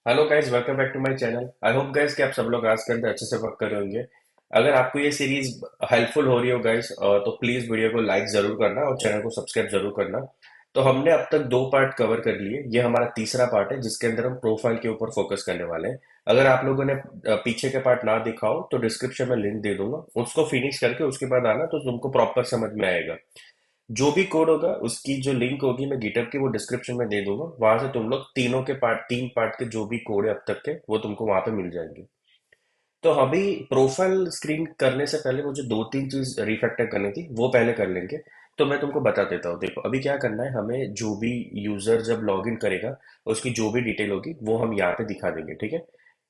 Hello guys, welcome back to my channel. I hope guys कि आप सब लोग आज के अंदर अच्छे से वर्क कर रहे होंगे। अगर आपको ये सीरीज हेल्पफुल हो रही हो गाइस, तो प्लीज वीडियो को लाइक जरूर करना और चैनल को सब्सक्राइब जरूर करना। तो हमने अब तक दो पार्ट कवर कर लिए, ये हमारा तीसरा पार्ट है जिसके अंदर हम प्रोफाइल के ऊपर फोकस करने वाले हैं। अगर आप लोगों ने पीछे के पार्ट ना देखा हो तो डिस्क्रिप्शन में लिंक दे दूंगा, उसको फिनिश करके उसके बाद आना तो तुमको प्रॉपर समझ में आएगा। जो भी कोड होगा उसकी जो लिंक होगी मैं गिटहब की वो डिस्क्रिप्शन में दे दूंगा, वहां से तुम लोग तीनों के पार्ट, तीन पार्ट के जो भी कोड है अब तक के, वो तुमको वहां पे मिल जाएंगे। तो अभी प्रोफाइल स्क्रीन करने से पहले मुझे दो तीन चीज रिफैक्टर करनी थी, वो पहले कर लेंगे। तो मैं तुमको बता देता हूँ। देखो अभी क्या करना है, हमें जो भी यूजर जब लॉग इन करेगा उसकी जो भी डिटेल होगी वो हम यहाँ पे दिखा देंगे, ठीक है।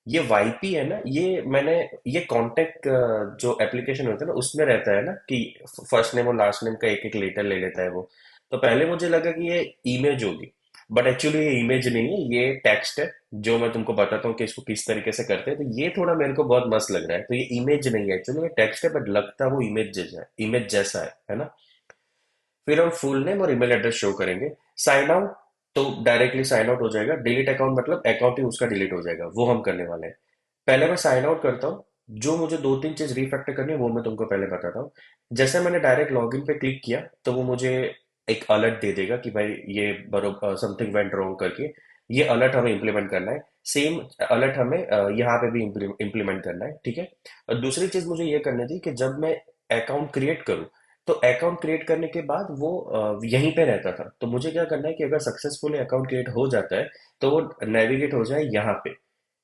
ये वाईपी है ना, ये कांटेक्ट जो एप्लीकेशन होता है ना उसमें रहता है ना कि फर्स्ट नेम और लास्ट नेम का एक एक लेटर ले लेता है वो। तो पहले मुझे लगा कि ये इमेज होगी, बट एक्चुअली ये इमेज नहीं है, ये टेक्स्ट है। जो मैं तुमको बताता हूँ कि इसको किस तरीके से करते हैं, तो ये थोड़ा मेरे को बहुत मस्त लग रहा है। तो ये इमेज नहीं है, एक्चुअली ये टेक्स्ट है, बट लगता वो इमेज जैसा है, इमेज जैसा है ना। फिर हम फुल नेम और ईमेल एड्रेस शो करेंगे। साइन आउट, तो डायरेक्टली साइन आउट हो जाएगा। डिलीट अकाउंट मतलब अकाउंट ही उसका डिलीट हो जाएगा, वो हम करने वाले हैं। पहले मैं साइन आउट करता हूँ। जो मुझे दो तीन चीज रिफैक्टर करनी है वो मैं तुमको पहले बताता हूँ। जैसे मैंने डायरेक्ट लॉगिन पे क्लिक किया तो वो मुझे एक अलर्ट दे देगा कि भाई ये बरोबर समथिंग वेंट रॉन्ग करके। ये अलर्ट हमें इंप्लीमेंट करना है। सेम अलर्ट हमें यहाँ पे भी इंप्लीमेंट करना है, ठीक है। और दूसरी चीज मुझे ये करनी थी कि जब मैं अकाउंट क्रिएट करूँ, तो अकाउंट क्रिएट करने के बाद वो यहीं पे रहता था। तो मुझे क्या करना है कि अगर सक्सेसफुली अकाउंट क्रिएट हो जाता है तो वो नेविगेट हो जाए यहाँ पे,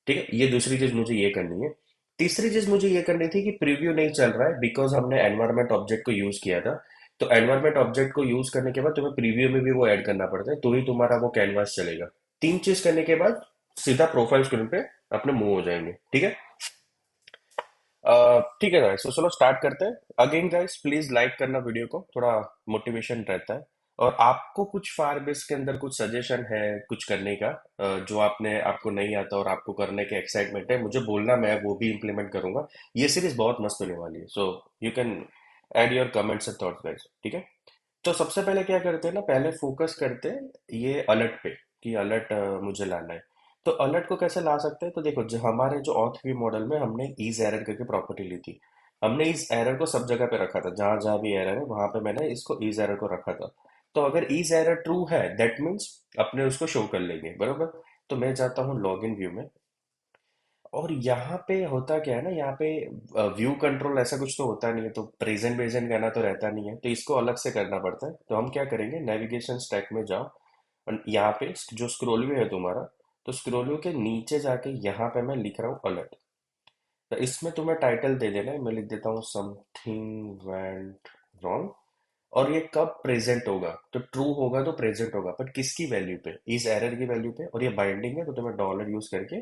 ठीक है। ये दूसरी चीज मुझे ये करनी है। तीसरी चीज मुझे ये करनी थी कि प्रीव्यू नहीं चल रहा है, बिकॉज हमने एनवायरमेंट ऑब्जेक्ट को यूज किया था। तो एनवायरमेंट ऑब्जेक्ट को यूज करने के बाद तुम्हें प्रीव्यू में भी वो ऐड करना पड़ता है, तो ही तुम्हारा वो कैनवास चलेगा। तीन चीज करने के बाद सीधा प्रोफाइल स्क्रीन पे अपने मूव हो जाएंगे, ठीक है। ठीक है गाइस, तो चलो स्टार्ट करते हैं। अगेन गाइस, प्लीज लाइक करना वीडियो को, थोड़ा मोटिवेशन रहता है। और आपको कुछ फायरबेस के अंदर कुछ सजेशन है कुछ करने का, जो आपको नहीं आता और आपको करने के एक्साइटमेंट है, मुझे बोलना, मैं वो भी इम्प्लीमेंट करूंगा। ये सीरीज बहुत मस्त होने वाली है, so you can add your comments and thoughts guys, ठीक है। तो सबसे पहले क्या करते हैं ना, पहले फोकस करते हैं ये अलर्ट पे, कि अलर्ट मुझे लाना है। तो अलर्ट को कैसे ला सकते हैं, तो देखो जो हमारे जो ऑथ व्यू मॉडल में हमने ईज एरर करके प्रॉपर्टी ली थी। हमने इस एरर को सब जगह पे रखा था, जहां जहां भी एरर है वहां पे मैंने इसको ईज एरर को रखा था। तो अगर ईज एरर ट्रू है दैट मीन्स अपने उसको शो कर लेंगे, बरोबर। तो मैं जाता हूँ लॉग इन व्यू में। और यहाँ पे होता क्या है ना, यहाँ पे व्यू कंट्रोल ऐसा कुछ तो होता नहीं है, तो प्रेजेंट प्रेजेंट करना तो रहता नहीं है, तो इसको अलग से करना पड़ता है। तो हम क्या करेंगे, नेविगेशन स्टैक में जाओ और यहाँ पे जो स्क्रोल व्यू है तुम्हारा, तो स्क्रोल व्यू के नीचे जाके यहाँ पे मैं लिख रहा हूँ अलर्ट। तो इसमें तुम्हें टाइटल दे देना है, मैं लिख देता हूँ समथिंग वेंट रॉन्ग। और ये कब प्रेजेंट होगा, तो ट्रू होगा तो प्रेजेंट होगा, बट किसकी वैल्यू पे, इस एरर की वैल्यू पे। और ये बाइंडिंग है, तो तुम्हें डॉलर यूज करके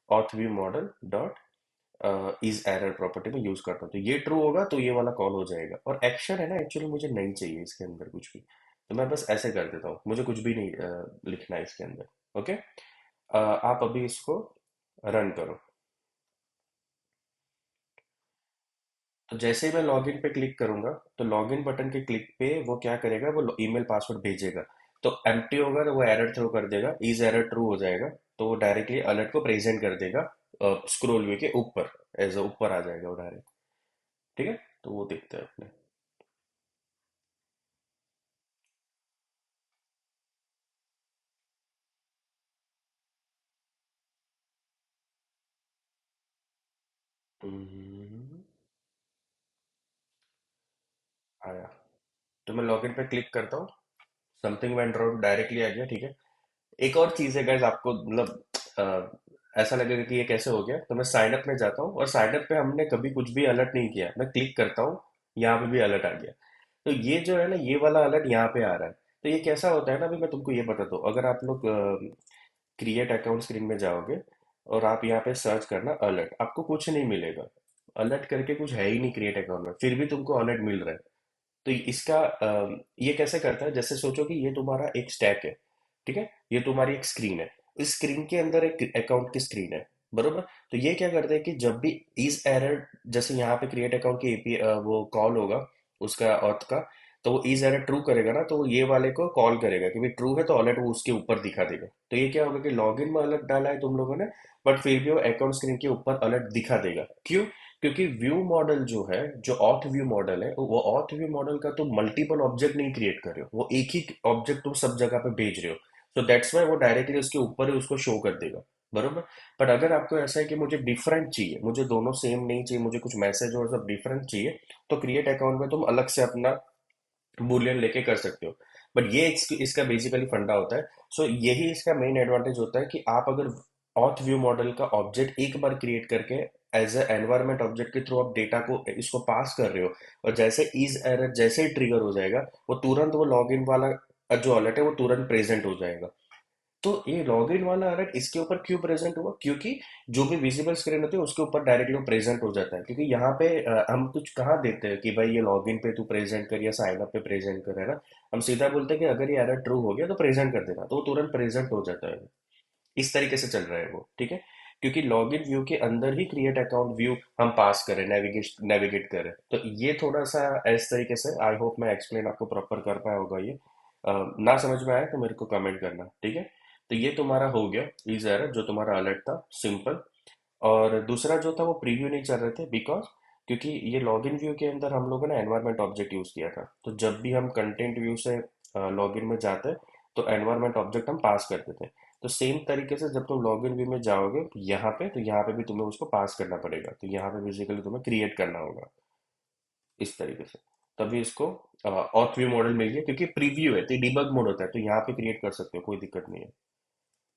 auth view model dot is error property में यूज करता हूँ। तो ये ट्रू होगा तो ये वाला कॉल हो जाएगा। और एक्शन है ना, एक्चुअली मुझे नहीं चाहिए इसके अंदर कुछ भी, तो मैं बस ऐसे कर देता हूँ, मुझे कुछ भी नहीं लिखना है इसके अंदर, ओके। आप अभी इसको रन करो। तो जैसे ही मैं लॉगिन पे क्लिक करूंगा, तो लॉगिन बटन के क्लिक पे वो क्या करेगा, वो ईमेल पासवर्ड भेजेगा। तो एम्प्टी होगा तो वो एरर थ्रो कर देगा, इज एरर ट्रू हो जाएगा। तो वो डायरेक्टली अलर्ट को प्रेजेंट कर देगा स्क्रोल व्यू के ऊपर, एज ऊपर आ जाएगा वो डायरेक्ट, ठीक है। तो वो देखते हैं अपने। हम्म, आया। तो मैं लॉगिन पे क्लिक करता हूँ, समथिंग वेंट रॉन्ग डायरेक्टली आ गया, ठीक है। एक और चीज है गाइस, आपको मतलब ऐसा लगेगा कि ये कैसे हो गया। तो मैं साइन अप में जाता हूँ, और साइन अप पे हमने कभी कुछ भी अलर्ट नहीं किया, मैं क्लिक करता हूँ, यहाँ पे भी अलर्ट आ गया। तो ये जो है ना, ये वाला अलर्ट यहाँ पे आ रहा है। तो ये कैसा होता है ना, अभी मैं तुमको ये बताता हूँ। अगर आप लोग क्रिएट अकाउंट स्क्रीन में जाओगे और आप यहाँ पे सर्च करना अलर्ट, आपको कुछ नहीं मिलेगा। अलर्ट करके कुछ है ही नहीं क्रिएट अकाउंट में, फिर भी तुमको अलर्ट मिल रहा है। तो इसका ये कैसे करता है, जैसे सोचो कि ये तुम्हारा एक स्टैक है, ठीक है। ये तुम्हारी एक स्क्रीन है, इस स्क्रीन के अंदर एक अकाउंट की स्क्रीन है, बरोबर। तो ये क्या करता है कि जब भी इस एरर, जैसे यहाँ पे क्रिएट अकाउंट की एपी वो कॉल होगा उसका ऑथ का, तो वो इज एरर ट्रू करेगा ना, तो वो ये वाले को कॉल करेगा कि भाई ट्रू है, तो अलर्ट वो उसके ऊपर दिखा देगा। तो ये क्या होगा कि लॉगिन में अलर्ट डाला है तुम लोगों ने, बट फिर भी वो अकाउंट स्क्रीन के ऊपर अलर्ट दिखा देगा। क्यों? क्योंकि व्यू मॉडल जो है, जो ऑथ व्यू मॉडल है, वो ऑथ व्यू मॉडल का तुम मल्टीपल ऑब्जेक्ट नहीं क्रिएट कर रहे हो, वो एक ही ऑब्जेक्ट तुम सब जगह पे भेज रहे हो। तो दैट्स वाई वो डायरेक्टली उसके ऊपर ही उसको शो कर देगा। बरोबर। बट अगर आपको ऐसा है कि मुझे डिफरेंट चाहिए, मुझे दोनों सेम नहीं चाहिए, मुझे कुछ मैसेज और सब डिफरेंट चाहिए, तो क्रिएट अकाउंट में तुम अलग से अपना बुलियन लेके कर सकते हो। बट ये इसका बेसिकली फंडा होता है। सो यही इसका मेन एडवांटेज होता है कि आप अगर ऑथ व्यू मॉडल का ऑब्जेक्ट एक बार क्रिएट करके एज ए एनवायरमेंट ऑब्जेक्ट के थ्रू आप डेटा को इसको पास कर रहे हो, और जैसे इज एरर जैसे ही ट्रिगर हो जाएगा, वो तुरंत वो लॉगिन वाला जो अलर्ट है वो तुरंत प्रेजेंट हो जाएगा। तो ये लॉगिन वाला अलर्ट इसके ऊपर क्यों प्रेजेंट हुआ? क्योंकि जो भी विजिबल स्क्रीन होती है उसके ऊपर डायरेक्टली वो प्रेजेंट हो जाता है। क्योंकि यहाँ पे हम कुछ कहाँ देते हैं कि भाई ये लॉगिन पे तू प्रेजेंट कर या साइन अप पे प्रेजेंट कर, है ना। हम सीधा बोलते हैं कि अगर ये एरर ट्रू हो गया तो प्रेजेंट कर देना, तो वो तुरंत प्रेजेंट हो जाता है। इस तरीके से चल रहा है वो, ठीक है। क्योंकि लॉगिन व्यू के अंदर ही क्रिएट अकाउंट व्यू हम पास करें, नेविगेट करें। तो ये थोड़ा सा इस तरीके से, आई होप मैं एक्सप्लेन आपको प्रॉपर कर पाया होगा ये। ना समझ में आया तो मेरे को कमेंट करना, ठीक है। तो ये तुम्हारा हो गया इज एरर, जो तुम्हारा अलर्ट था, सिंपल। और दूसरा जो था वो प्रीव्यू नहीं चल रहे थे, बिकॉज क्योंकि ये लॉगिन व्यू के अंदर हम लोगों ने एनवायरमेंट ऑब्जेक्ट यूज किया था। तो जब भी हम कंटेंट व्यू से लॉगिन में जाते तो एनवायरमेंट ऑब्जेक्ट हम पास करते थे। तो सेम तरीके से जब तुम लॉगिन व्यू में जाओगे यहाँ पे, तो यहाँ पे भी तुम्हें उसको पास करना पड़ेगा। तो यहाँ पे बेसिकली तुम्हें क्रिएट करना होगा इस तरीके से। तभी इसको ऑथ व्यू मॉडल मिल गया, क्योंकि प्रीव्यू है तो डिबग मोड होता है, तो यहाँ पे क्रिएट कर सकते हो, कोई दिक्कत नहीं है।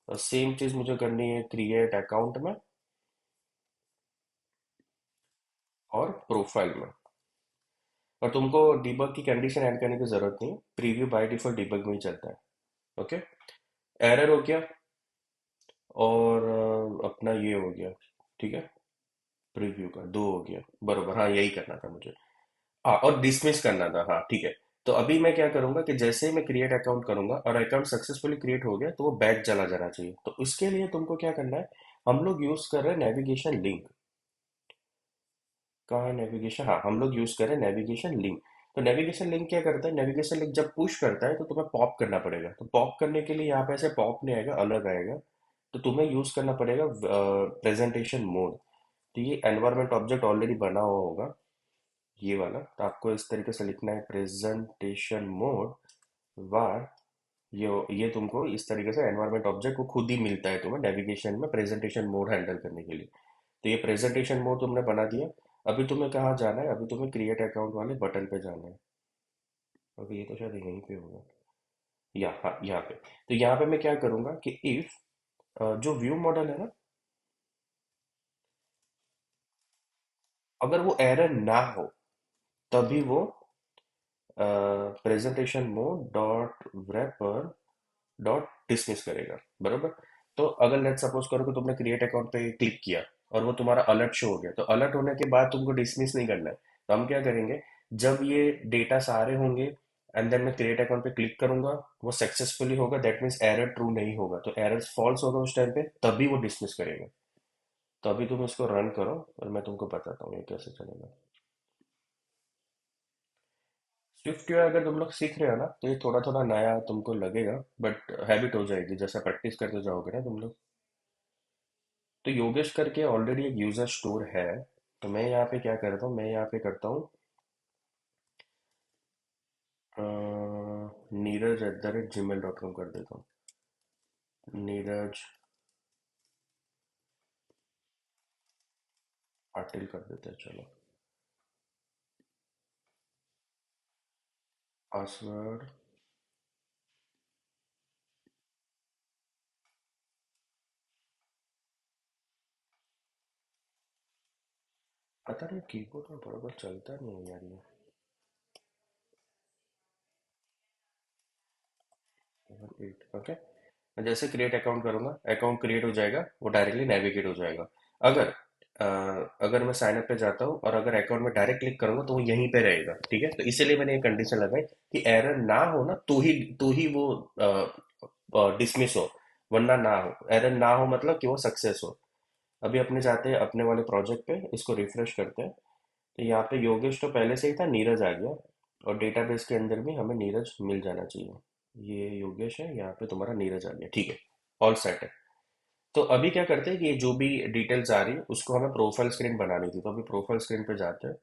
और सेम चीज मुझे करनी है क्रिएट अकाउंट में और प्रोफाइल में। और तुमको डिबग की कंडीशन ऐड करने की जरूरत नहीं है, प्रीव्यू बाय डिफॉल्ट डिबग में ही चलता है। ओके। एरर हो गया, और अपना ये हो गया, ठीक है। प्रीव्यू का दो हो गया, बरोबर, हाँ यही करना था मुझे। हाँ, और डिसमिस करना था, हाँ ठीक है। तो अभी मैं क्या करूंगा कि जैसे ही मैं क्रिएट अकाउंट करूंगा और अकाउंट सक्सेसफुली क्रिएट हो गया, तो वो बैक चला जाना चाहिए। तो उसके लिए तुमको क्या करना है, हम लोग यूज कर रहे हैं नेविगेशन लिंक। कहाँ है नेविगेशन? हाँ, हम लोग यूज कर रहे हैं नेविगेशन लिंक। तो नेविगेशन लिंक क्या करता है, नेविगेशन लिंक जब पुश करता है तो तुम्हें पॉप करना पड़ेगा। तो पॉप करने के लिए यहाँ पे ऐसे पॉप नहीं आएगा, अलग आएगा। तो तुम्हें यूज करना पड़ेगा प्रेजेंटेशन मोड। तो ये एनवायरमेंट ऑब्जेक्ट ऑलरेडी बना हुआ होगा, ये वाला। तो आपको इस तरीके से लिखना है, प्रेजेंटेशन मोड वार। ये तुमको इस तरीके से एनवायरमेंट ऑब्जेक्ट को खुद ही मिलता है तुम्हें नेविगेशन में प्रेजेंटेशन मोड हैंडल करने के लिए। तो ये प्रेजेंटेशन मोड तुमने बना दिया। अभी तुम्हें कहाँ जाना है? अभी तुम्हें क्रिएट अकाउंट वाले बटन पे जाना है। अभी ये तो शायद यहीं पे होगा, हाँ यहाँ पे। तो यहाँ पे मैं क्या करूंगा कि इफ जो व्यू मॉडल है ना, अगर वो एरर ना हो तभी वो presentation mode dot wrapper dot dismiss करेगा। बरोबर। तो अगर लेट सपोज करो कि तुमने क्रिएट अकाउंट पे क्लिक किया और वो तुम्हारा अलर्ट शो हो गया, तो अलर्ट होने के बाद तुमको डिसमिस नहीं करना है। तो हम क्या करेंगे, जब ये डेटा सारे होंगे एंड देन मैं क्रिएट अकाउंट पे क्लिक करूंगा, वो सक्सेसफुली होगा, दैट मीन्स एरर ट्रू नहीं होगा, तो एरर फॉल्स होगा उस टाइम पे, तभी वो डिसमिस करेगा। तो अभी तुम इसको रन करो और मैं तुमको बताता हूँ ये कैसे चलेगा। स्विफ्ट यूआई अगर तुम लोग सीख रहे हो ना, तो ये थोड़ा थोड़ा नया तुमको लगेगा, बट हैबिट हो जाएगी जैसा प्रैक्टिस करते जाओगे ना तुम लोग। तो योगेश करके ऑलरेडी एक यूजर स्टोर है। तो मैं यहाँ पे क्या करता हूँ, मैं यहाँ पे करता हूँ नीरज@gmail.com कर देता हूँ। नीरज पाटिल कर देते हैं, चलो। पासवर्ड, पता नहीं कीबोर्ड में बराबर चलता नहीं है यार ये। 8, ओके। मैं जैसे क्रिएट अकाउंट करूंगा, अकाउंट क्रिएट हो जाएगा, वो डायरेक्टली नेविगेट हो जाएगा। अगर अ, अगर मैं साइन अप पे जाता हूँ और अगर अकाउंट में डायरेक्ट क्लिक करूंगा, तो वो यहीं पे रहेगा, ठीक है। तो इसीलिए मैंने ये कंडीशन लगाई कि एरर ना हो ना, तो ही वो डिसमिस हो, वरना ना हो। एरर ना हो मतलब कि वो सक्सेस हो। अभी अपने जाते हैं अपने वाले प्रोजेक्ट पे, इसको रिफ्रेश करते हैं। तो यहाँ पे योगेश तो पहले से ही था, नीरज आ गया। और डेटाबेस के अंदर भी हमें नीरज मिल जाना चाहिए। ये योगेश है, यहाँ पे तुम्हारा नीरज आ गया, ठीक है। ऑल सेट है। तो अभी क्या करते हैं कि ये जो भी डिटेल्स आ रही है उसको हमें प्रोफाइल स्क्रीन बनानी थी, तो अभी प्रोफाइल स्क्रीन पे जाते हैं।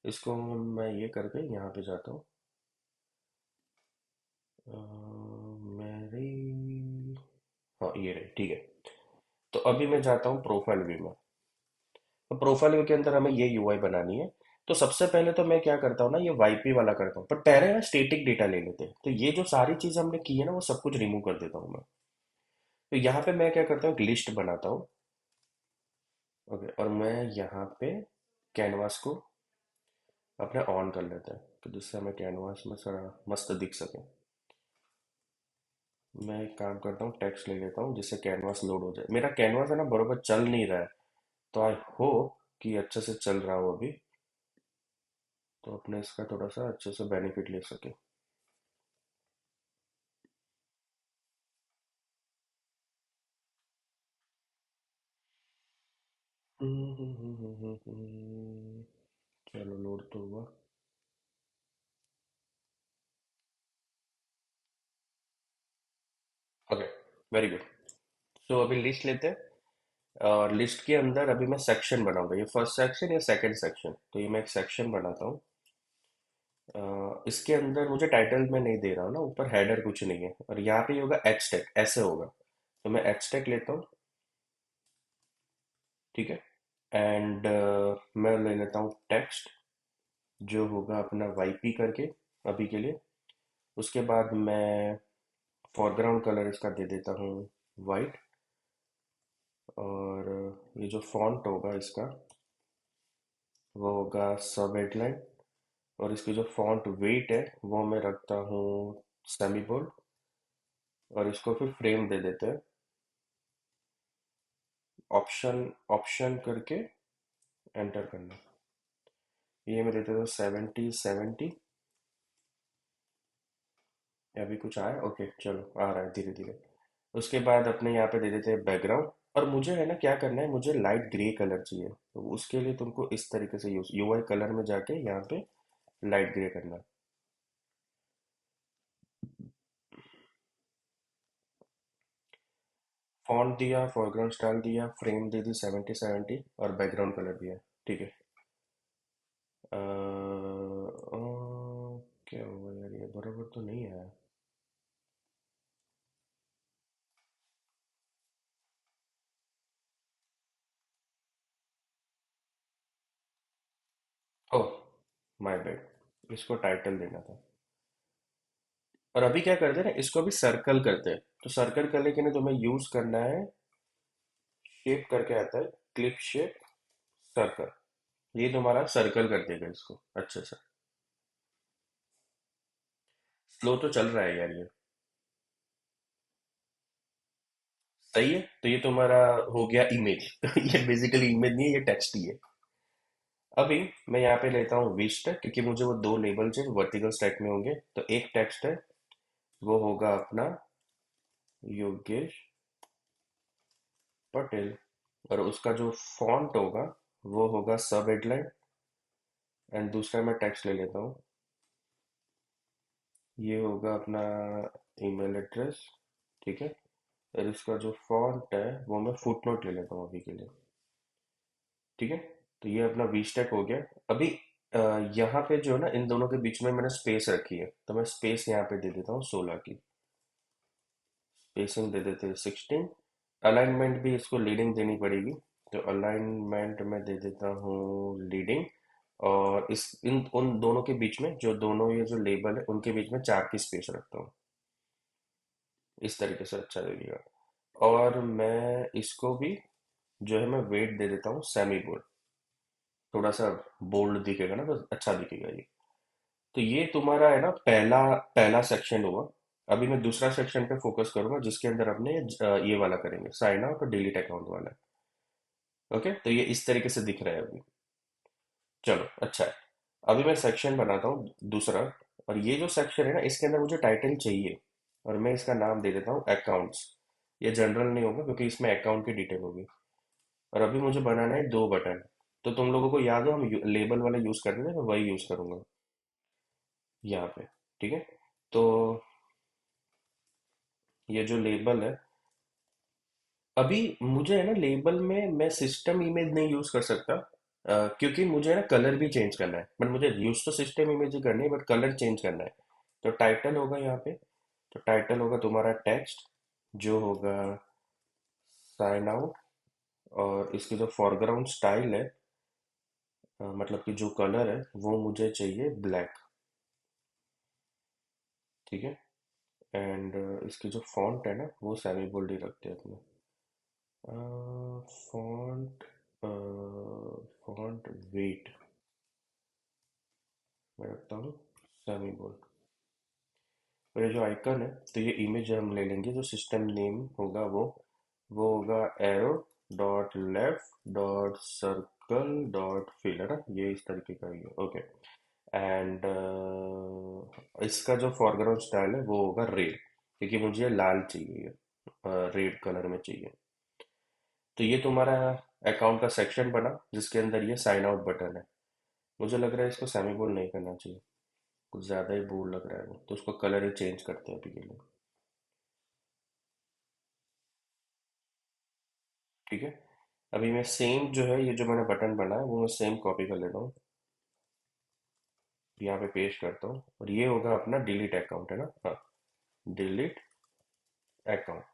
इसको मैं ये करके यहाँ पे जाता हूँ। मेरी, हाँ ये रही, ठीक है। तो अभी मैं जाता हूँ प्रोफाइल व्यू में। तो प्रोफाइल व्यू के अंदर हमें ये यूआई बनानी है। तो सबसे पहले तो मैं क्या करता हूँ ना, ये वाईपी वाला करता हूँ, पर पहले ना स्टेटिक डेटा ले लेते हैं। तो ये जो सारी चीज हमने की है ना, वो सब कुछ रिमूव कर देता हूँ मैं। तो यहाँ पे मैं क्या करता हूँ, एक लिस्ट बनाता हूँ। ओके, और मैं यहाँ पे कैनवास को अपने ऑन कर लेते हैं, तो जिससे हमें कैनवास में सारा मस्त दिख सके। मैं एक काम करता हूँ, टेक्स्ट ले लेता हूँ जिससे कैनवास लोड हो जाए। मेरा कैनवास है ना बरोबर चल नहीं रहा है, तो आई होप कि अच्छे से चल रहा हो अभी, तो अपने इसका थोड़ा सा अच्छे से बेनिफिट ले सके। चलो लोड तो हुआ। Okay, very good. तो अभी लिस्ट लेते हैं, और लिस्ट के अंदर अभी मैं सेक्शन बनाऊंगा, ये फर्स्ट सेक्शन या सेकंड सेक्शन, तो ये मैं एक सेक्शन बनाता हूँ। इसके अंदर मुझे टाइटल में नहीं दे रहा हूँ ना, ऊपर हेडर कुछ नहीं है, और यहाँ पे ये होगा एच टेक, ऐसे होगा। तो मैं एच टेक लेता हूँ, ठीक है। एंड मैं ले लेता हूँ टेक्स्ट, जो होगा अपना वाईपी करके अभी के लिए। उसके बाद मैं फोरग्राउंड कलर इसका दे देता हूँ वाइट। और ये जो फॉन्ट होगा इसका, वो होगा सब हेडलाइन। और इसकी जो फॉन्ट वेट है वो मैं रखता हूँ सेमी बोल्ड। और इसको फिर फ्रेम दे देते हैं, ऑप्शन ऑप्शन करके एंटर करना। ये मैं देता हूँ 70 70। अभी कुछ आया, ओके चलो आ रहा है धीरे धीरे। उसके बाद अपने यहाँ पे दे देते हैं बैकग्राउंड। और मुझे है ना क्या करना है, मुझे लाइट ग्रे कलर चाहिए, तो उसके लिए तुमको इस तरीके से यूज यूआई कलर में जाके यहाँ पे लाइट ग्रे करना। फॉन्ट दिया, फोरग्राउंड स्टाइल दिया, फ्रेम दे दी 70 70, और बैकग्राउंड कलर दिया, ठीक है। क्या हुआ यार, ये बराबर तो नहीं है। ओह, माय बैड, इसको टाइटल देना था। और अभी क्या करते हैं ना, इसको भी सर्कल करते हैं। तो सर्कल करने के लिए तुम्हें यूज करना है, शेप करके आता है, क्लिप शेप सर्कल। ये तुम्हारा सर्कल कर देगा इसको अच्छे से। स्लो तो चल रहा है यार ये। सही है, तो ये तुम्हारा हो गया इमेज। तो ये बेसिकली इमेज नहीं है, ये टेक्स्ट ही है। अभी मैं यहाँ पे लेता हूँ विश टैग, क्योंकि मुझे वो दो लेबल चाहिए वर्टिकल स्टैक में होंगे। तो एक टेक्स्ट है, वो होगा अपना योगेश पटेल। और उसका जो फॉन्ट होगा वो होगा सब हेडलाइन। एंड दूसरा मैं टेक्स्ट ले लेता हूँ, ये होगा अपना ईमेल एड्रेस, ठीक है। और इसका जो फॉन्ट है वो मैं फुटनोट ले लेता हूँ अभी के लिए, ठीक है। तो ये अपना वी स्टैक हो गया। अभी अ, यहाँ पे जो है ना, इन दोनों के बीच में मैंने स्पेस रखी है, तो मैं स्पेस यहाँ पे दे देता हूँ 16 की। स्पेसिंग दे देते हैं 16। अलाइनमेंट भी इसको लीडिंग देनी पड़ेगी, तो अलाइनमेंट में दे देता हूँ लीडिंग। और इस इन उन दोनों के बीच में, जो दोनों ये जो लेबल है उनके बीच में 4 की स्पेस रखता हूँ। इस तरीके से अच्छा लगेगा। और मैं इसको भी जो है मैं वेट दे देता हूँ सेमी बोल्ड। थोड़ा सा बोल्ड दिखेगा ना तो अच्छा दिखेगा ये। तो ये तुम्हारा है ना पहला पहला सेक्शन हुआ। अभी मैं दूसरा सेक्शन पे फोकस करूंगा, जिसके अंदर अपने ये वाला करेंगे, साइन आउट और डिलीट अकाउंट वाला। ओके, तो ये इस तरीके से दिख रहा है अभी। चलो अच्छा है। अभी मैं सेक्शन बनाता हूँ दूसरा। और ये जो सेक्शन है ना, इसके अंदर मुझे टाइटल चाहिए। और मैं इसका नाम दे देता हूँ अकाउंट्स। ये जनरल नहीं होगा, क्योंकि इसमें अकाउंट की डिटेल होगी। और अभी मुझे बनाना है दो बटन। तो तुम लोगों को याद हो हम लेबल वाला यूज करते थे, मैं वही यूज करूंगा। यहाँ पे। ठीक है, तो ये जो लेबल है, अभी मुझे है ना लेबल में मैं सिस्टम इमेज नहीं यूज कर सकता, क्योंकि मुझे ना कलर भी चेंज करना है, बट मुझे यूज तो सिस्टम इमेज ही करनी है, बट कलर चेंज करना है। तो टाइटल होगा यहाँ पे, तो टाइटल होगा तुम्हारा टेक्स्ट, जो होगा साइन आउट। और इसकी जो फॉरग्राउंड स्टाइल है, मतलब कि जो कलर है वो मुझे चाहिए ब्लैक। ठीक है, एंड इसकी जो फॉन्ट है ना वो सेमी बोल्ड ही रखते हैं अपने। फॉन्ट, फॉन्ट वेट मैं रखता हूँ सेमी बोल्ड। और ये जो आइकन है, तो ये इमेज हम ले लेंगे, जो सिस्टम नेम होगा वो होगा arrow dot left dot circle dot fill, है ना, ये इस तरीके का ही है। ओके, एंड इसका जो फॉरग्राउंड स्टाइल है वो होगा रेड, क्योंकि मुझे लाल चाहिए, रेड कलर में चाहिए। तो ये तुम्हारा अकाउंट का सेक्शन बना, जिसके अंदर ये साइन आउट बटन है। मुझे लग रहा है इसको सेमी बोल्ड नहीं करना चाहिए, कुछ ज़्यादा ही बोल्ड लग रहा है वो, तो उसको कलर ही चेंज करते हैं अभी के लिए। ठीक है, अभी मैं सेम जो है, ये जो मैंने बटन बना है वो मैं सेम कॉपी कर लेता हूँ, यहाँ पे पेस्ट करता हूँ, और ये होगा अपना डिलीट अकाउंट, है ना, हाँ, डिलीट अकाउंट।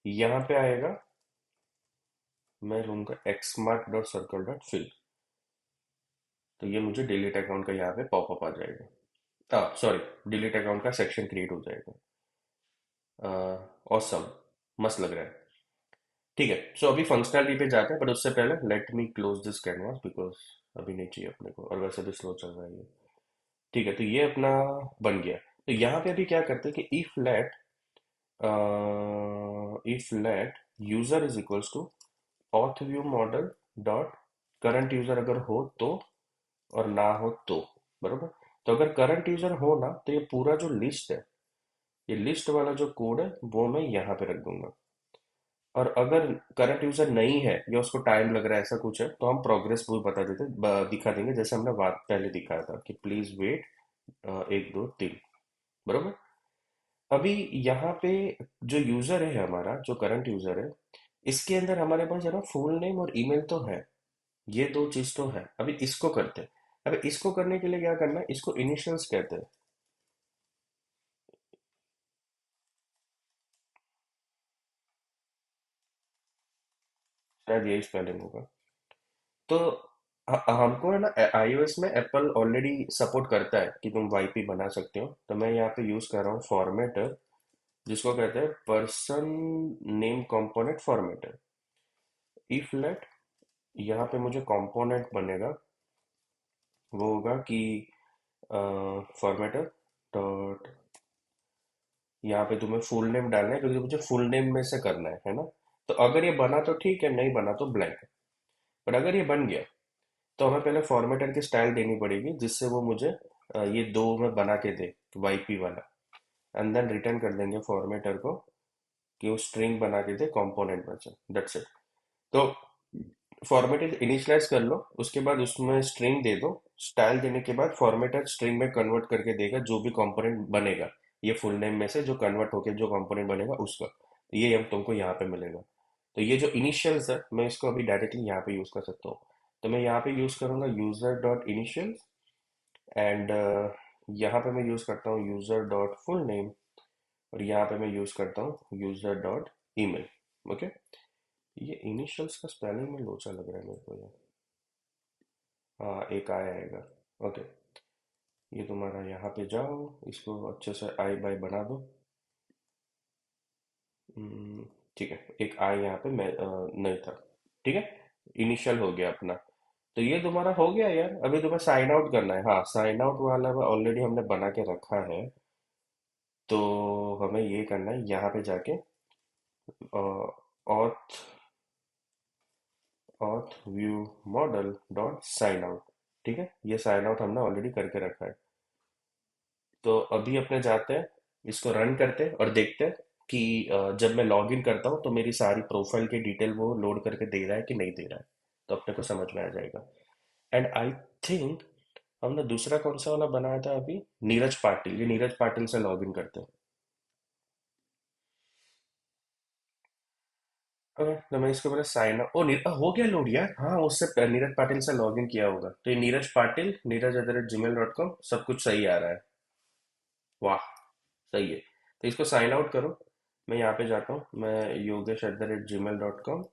यहाँ पे आएगा, मैं लूंगा एक्समार्क डॉट सर्कल डॉट फिल, तो ये मुझे डिलीट अकाउंट का यहाँ पे पॉपअप आ जाएगा। हाँ सॉरी, डिलीट अकाउंट का सेक्शन क्रिएट हो जाएगा। ऑसम, मस्त लग रहा है। ठीक है, सो अभी फंक्शनैलिटी पे जाते हैं, बट उससे पहले let me close this canvas, because अभी नहीं चाहिए अपने को, और वैसे भी स्लो चल रहा है ये। ठीक है, तो ये अपना बन गया। तो यहाँ पे अभी क्या करते हैं कि if let user is equals to auth view model dot current user अगर हो तो, और ना हो तो, बरोबर। तो अगर करंट यूजर हो ना, तो ये पूरा जो लिस्ट है, ये लिस्ट वाला जो कोड है वो मैं यहाँ पे रख दूंगा। और अगर करंट यूजर नहीं है या उसको टाइम लग रहा है, ऐसा कुछ है, तो हम प्रोग्रेस वो बता देते, दिखा देंगे, जैसे हमने बात पहले दिखाया था कि प्लीज वेट 1 2 3, बरोबर। अभी यहाँ पे जो यूजर है हमारा, जो करंट यूजर है, इसके अंदर हमारे पास है ना फुल नेम और ईमेल तो है, ये दो चीज तो है। अभी इसको करते हैं। अभी इसको करने के लिए क्या करना है, इसको इनिशियल्स कहते हैं। शायद यही स्पेलिंग होगा। तो हमको है ना iOS में एप्पल ऑलरेडी सपोर्ट करता है कि तुम वाईपी बना सकते हो, तो मैं यहाँ पे यूज कर रहा हूँ फॉर्मेटर, जिसको कहते हैं person name component formatter. If late, यहाँ पे मुझे कंपोनेंट बनेगा, वो होगा कि फॉर्मेटर डॉट, यहाँ पे तुम्हें फुल नेम डालना है, क्योंकि मुझे फुल नेम में से करना है ना। तो अगर ये बना तो ठीक है, नहीं बना तो ब्लैंक। पर अगर ये बन गया, तो हमें पहले फॉर्मेटर की स्टाइल देनी पड़ेगी, जिससे वो मुझे ये दो में बना के दे, वाईपी वाला। एंड देन रिटर्न कर देंगे फॉर्मेटर को कि वो स्ट्रिंग बना के दे कंपोनेंट में से, दैट्स इट। तो फॉर्मेटेड इनिशियलाइज कर लो, उसके बाद उसमें स्ट्रिंग दे दो। स्टाइल देने के बाद फॉर्मेटेड स्ट्रिंग में कन्वर्ट करके देगा जो भी कंपोनेंट बनेगा, ये फुल नेम में से जो कन्वर्ट होके जो कंपोनेंट बनेगा उसका, तो ये हम तुमको यहाँ पे मिलेगा। तो ये जो इनिशियल्स है, मैं इसको अभी डायरेक्टली यहाँ पे यूज कर सकता हूँ। तो मैं यहाँ पे यूज करूंगा यूजर डॉट इनिशियल, एंड यहाँ पे मैं यूज करता हूँ यूजर डॉट फुल नेम, और यहाँ पे मैं यूज करता हूँ यूजर डॉट ईमेल। ओके, ये इनिशियल्स का स्पेलिंग में लोचा लग रहा है मेरे को ये। हाँ, एक आया आएगा। ओके, ये तुम्हारा यहाँ पे जाओ, इसको अच्छे से आई बाई बना दो। हम्म, ठीक है, एक आई यहाँ पे मैं नहीं था। ठीक है, इनिशियल हो गया अपना। तो ये तुम्हारा हो गया यार, अभी तुम्हें साइन आउट करना है। हाँ, साइन आउट वाला ऑलरेडी हमने बना के रखा है, तो हमें ये करना है, यहाँ पे जाके auth auth view model dot sign out. ठीक है, ये साइन आउट हमने ऑलरेडी करके रखा है। तो अभी अपने जाते हैं, इसको रन करते हैं और देखते हैं कि जब मैं लॉग इन करता हूँ तो मेरी सारी प्रोफाइल की डिटेल वो लोड करके दे रहा है कि नहीं दे रहा है। तो अपने को समझ में आ जाएगा। एंड आई थिंक हमने दूसरा कौन सा वाला बनाया था अभी? नीरज पाटिल, ये नीरज पाटिल से लॉग इन करते हैं। तो मैं इसको बोला साइन अप। हो गया लोड यार। हाँ, उससे नीरज पाटिल से लॉग इन किया होगा, तो ये नीरज पाटिल नीरज@gmail.com सब कुछ सही आ रहा है। वाह, सही है। तो इसको साइन आउट करो। मैं यहाँ पे जाता हूँ, मैं yogesh@gmail.com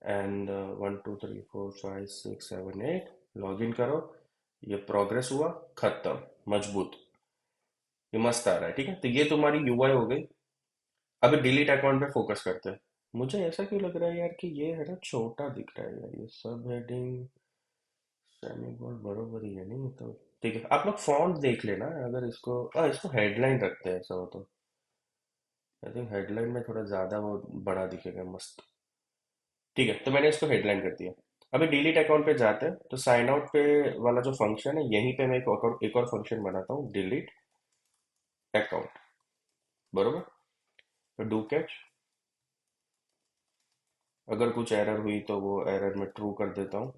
एंड 1 2 3 4 5 6 7 8 लॉग इन करो। ये प्रोग्रेस हुआ, खत्म, मजबूत। ये मस्त आ रहा है, ठीक है। तो ये तुम्हारी यूआई हो गई। अभी डिलीट अकाउंट पे फोकस करते हैं। मुझे ऐसा क्यों लग रहा है यार कि ये है ना छोटा दिख रहा है यार, ये सब हेडिंग सेमी बोल्ड बरोबर ही है नहीं तो। ठीक है, आप लोग फॉन्ट देख लेना, अगर इसको हेडलाइन रखते हैं ऐसा हो तो। आई थिंक हेडलाइन में थोड़ा ज्यादा वो बड़ा दिखेगा, मस्त। ठीक है, तो मैंने इसको हेडलाइन कर दिया। अभी डिलीट अकाउंट पे जाते हैं, तो साइन आउट पे वाला जो फंक्शन है, यहीं पे मैं एक और फंक्शन बनाता हूँ, डिलीट अकाउंट। बरोबर। तो डू कैच, अगर कुछ एरर हुई तो वो एरर में ट्रू कर देता हूँ।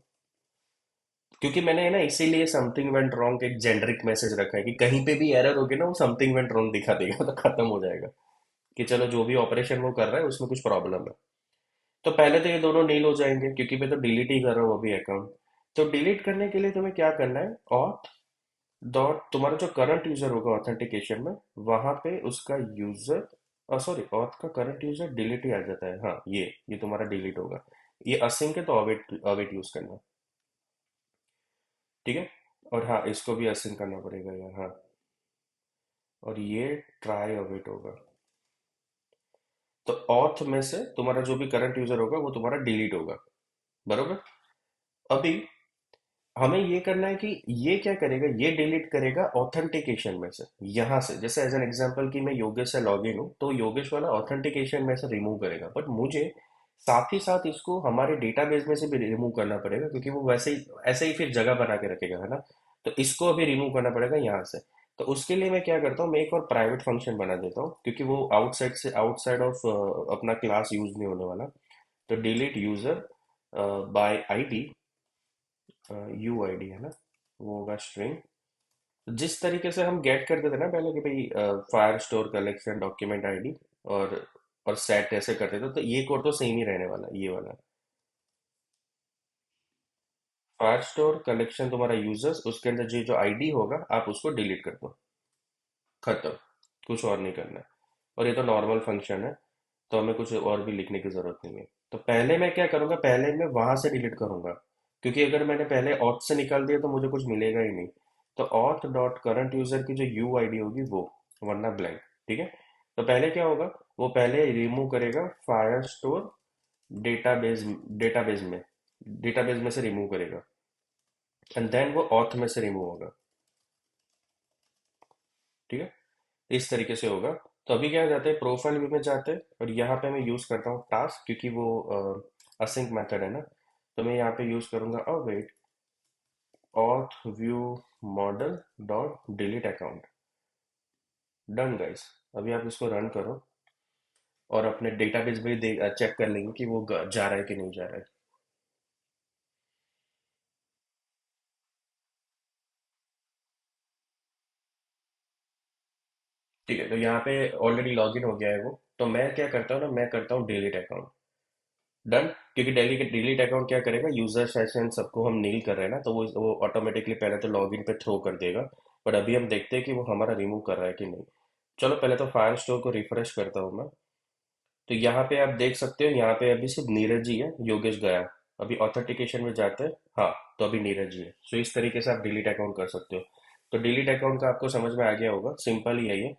क्योंकि मैंने ना इसीलिए समथिंग वेंट रॉन्ग एक जेनरिक मैसेज रखा है, कि कहीं पे भी एरर होगी ना वो समथिंग वेंट रॉन्ग दिखा देगा, तो खत्म हो जाएगा कि चलो जो भी ऑपरेशन वो कर रहा है उसमें कुछ प्रॉब्लम है। तो पहले तो ये दोनों नील हो जाएंगे, क्योंकि मैं तो डिलीट ही कर रहा हूँ अभी अकाउंट। तो डिलीट करने के लिए तुम्हें क्या करना है, ऑथ डॉट तुम्हारा जो करंट यूजर होगा ऑथेंटिकेशन में, वहां पे उसका यूजर, सॉरी, ऑथ का करंट यूजर डिलीट ही आ जाता है। हाँ, ये तुम्हारा डिलीट होगा। ये असिंक है, तो अवेट अवेट यूज करना। ठीक है। और हाँ, इसको भी असिंक करना पड़ेगा यार, हाँ। और ये ट्राई अवेट होगा। तो ऑथ में से तुम्हारा जो भी करंट यूजर होगा वो तुम्हारा डिलीट होगा। बरोबर। अभी हमें ये करना है कि ये क्या करेगा, ये डिलीट करेगा ऑथेंटिकेशन में से। यहां से जैसे एज एन एग्जांपल कि मैं योगेश से लॉग इन हूँ, तो योगेश वाला ऑथेंटिकेशन में से रिमूव करेगा, बट मुझे साथ ही साथ इसको हमारे डेटाबेस में से भी रिमूव करना पड़ेगा, क्योंकि वो वैसे ही ऐसे ही फिर जगह बना के रखेगा, है ना। तो इसको अभी रिमूव करना पड़ेगा यहाँ से। तो उसके लिए मैं क्या करता हूँ, मैं एक और प्राइवेट फंक्शन बना देता हूँ, क्योंकि वो आउटसाइड ऑफ अपना क्लास यूज नहीं होने वाला। तो delete user bye ID, you I D है ना, वो होगा स्ट्रिंग। जिस तरीके से हम गेट करते थे ना पहले, कि भाई fire store collection document ID और और सेट ऐसे करते थे, तो ये कोड तो सेम ही रहने वाला है, ये वाला। फायर स्टोर कलेक्शन तुम्हारा यूजर्स, उसके अंदर जो आईडी होगा आप उसको डिलीट कर दो, खत्म। कुछ और नहीं करना है। और ये तो नॉर्मल फंक्शन है, तो हमें कुछ और भी लिखने की जरूरत नहीं है। तो पहले मैं क्या करूंगा, पहले मैं वहां से डिलीट करूंगा, क्योंकि अगर मैंने पहले ऑथ से निकाल दिया तो मुझे कुछ मिलेगा ही नहीं। तो ऑथ डॉट करंट यूजर की जो यू आईडी होगी वो, वरना ब्लैंक। ठीक है। तो पहले क्या होगा, वो पहले रिमूव करेगा फायर स्टोर डेटाबेस डेटाबेस में डेटाबेस में से रिमूव करेगा, एंड देन वो ऑथ में से रिमूव होगा। ठीक है। इस तरीके से होगा। तो अभी क्या जाते हैं, प्रोफाइल व्यू में जाते हैं, और यहाँ पे मैं यूज करता हूँ टास्क, क्योंकि वो असिंक मेथड है ना। तो मैं यहाँ पे यूज करूंगा await auth view model dot delete account. Done guys. अभी आप इसको रन करो, और अपने डेटाबेस में चेक कर लेंगे कि वो जा रहा है कि नहीं जा रहा है। ठीक है, तो यहाँ पे ऑलरेडी लॉगिन हो गया है वो। तो मैं क्या करता हूँ ना, मैं करता हूँ डिलीट अकाउंट। डन। क्योंकि डेली के डिलीट अकाउंट क्या करेगा, यूजर सेशन सबको हम नील कर रहे हैं ना, तो वो ऑटोमेटिकली पहले तो लॉगिन पे थ्रो कर देगा। बट अभी हम देखते हैं कि वो हमारा रिमूव कर रहा है कि नहीं। चलो पहले तो फायर स्टोर को रिफ्रेश करता हूँ मैं। तो यहाँ पे आप देख सकते हो, यहाँ पे अभी सिर्फ नीरज ही है, योगेश गया। अभी ऑथेंटिकेशन में जाते हैं। हाँ, तो अभी नीरज ही है। सो इस तरीके से आप डिलीट अकाउंट कर सकते हो। तो डिलीट अकाउंट का आपको समझ में आ गया होगा, सिंपल ही है ये।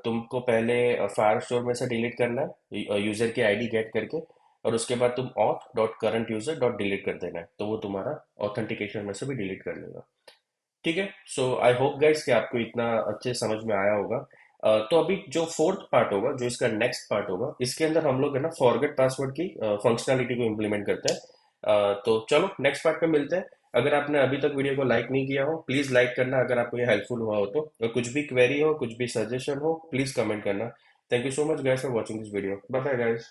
तुमको पहले फायर स्टोर में से डिलीट करना है यूजर की आईडी गेट करके, और उसके बाद तुम auth dot current user dot delete कर देना है, तो वो तुम्हारा ऑथेंटिकेशन में से भी डिलीट कर लेगा। ठीक है। सो आई होप गाइस कि आपको इतना अच्छे समझ में आया होगा। तो अभी जो फोर्थ पार्ट होगा, जो इसका नेक्स्ट पार्ट होगा, इसके अंदर हम लोग है ना फॉरगेट पासवर्ड की फंक्शनैलिटी को इम्प्लीमेंट करते हैं। तो चलो नेक्स्ट पार्ट पे मिलते हैं। अगर आपने अभी तक वीडियो को लाइक नहीं किया हो, प्लीज लाइक करना, अगर आपको ये हेल्पफुल हुआ हो तो। और कुछ भी क्वेरी हो, कुछ भी सजेशन हो, प्लीज कमेंट करना। Thank you so much guys for watching this video. Bye bye guys.